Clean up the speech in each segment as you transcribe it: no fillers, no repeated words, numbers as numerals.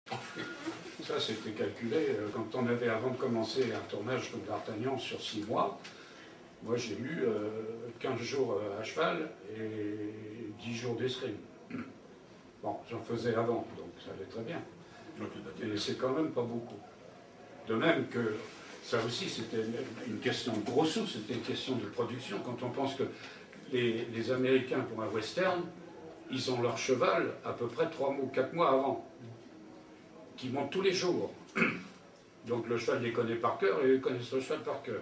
Ça, c'était calculé. Quand on avait, avant de commencer un tournage comme d'Artagnan sur 6 mois, moi j'ai eu 15 jours à cheval et 10 jours d'escrime. Bon, j'en faisais avant, donc ça allait très bien. Et c'est quand même pas beaucoup. De même que ça aussi, c'était une question de gros sous, c'était une question de production. Quand on pense que les Américains, pour un western, ils ont leur cheval à peu près 3 ou 4 mois avant, qui montent tous les jours. Donc le cheval les connaît par cœur et ils connaissent le cheval par cœur.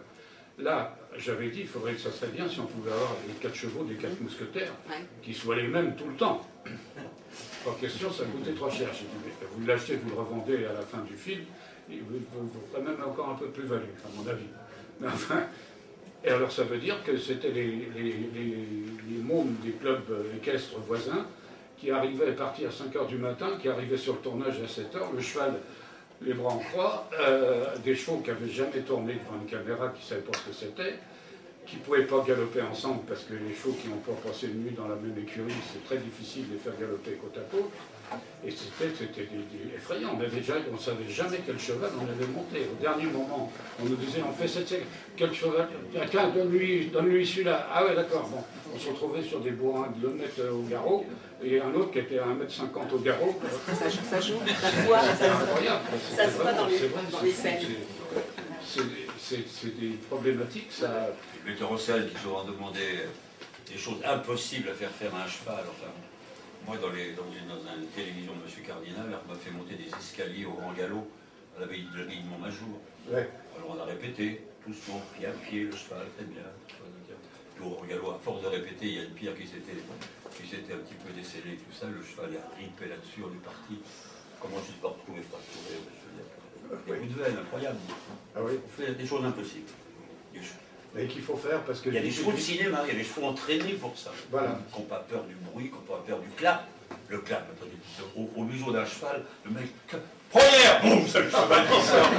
Là, j'avais dit, il faudrait que ça serait bien si on pouvait avoir les 4 chevaux des 4 mousquetaires, qui soient les mêmes tout le temps. Pas question, ça coûtait trop cher. J'ai dit, mais vous l'achetez, vous le revendez à la fin du film, et vous ferez même encore un peu plus-value, à mon avis. Mais enfin, et alors ça veut dire que c'était les mômes des clubs équestres voisins qui arrivaient à partir à 5 h du matin, qui arrivaient sur le tournage à 7 h, le cheval, les bras en croix, des chevaux qui n'avaient jamais tourné devant une caméra, qui ne savaient pas ce que c'était, qui ne pouvaient pas galoper ensemble parce que les chevaux qui n'ont pas passé une nuit dans la même écurie, c'est très difficile de les faire galoper côte à côte. Et c'était effrayant. On ne savait jamais quel cheval on avait monté. Au dernier moment, on nous disait, on fait quel cheval? Tiens, donne-lui celui-là. Ah ouais, d'accord. Bon, on se retrouvait sur des bourrins de 2 mètres au garrot, et un autre qui était à 1,50 m au garrot. Ça joue, ça voit, c'est incroyable. Ça se voit dans les scènes. C'est des problématiques, ça. Les metteurs en scène qui souvent demandaient des choses impossibles à faire à un cheval. Enfin, moi, dans une télévision de M. Cardinal, on m'a fait monter des escaliers au grand galop à la veille de Montmajour. Ouais. Alors on a répété, doucement, pris à pied, le cheval, très bien. Puis au grand galop, à force de répéter, il y a une pierre qui s'était un petit peu décellée, tout ça, le cheval a ripé là-dessus, on est parti. Comment je suis pas retrouvé fracturé, des coups de veine incroyables. Ah oui. On fait des choses impossibles. Et qu'il faut faire parce que... Il y a des chevaux de cinéma, il y a des chevaux entraînés pour ça. Voilà. Qui n'ont pas peur du bruit, qui n'ont pas peur du clap. Le clap, attendez, au museau d'un cheval, le mec... Première, boum, c'est le cheval qui sort.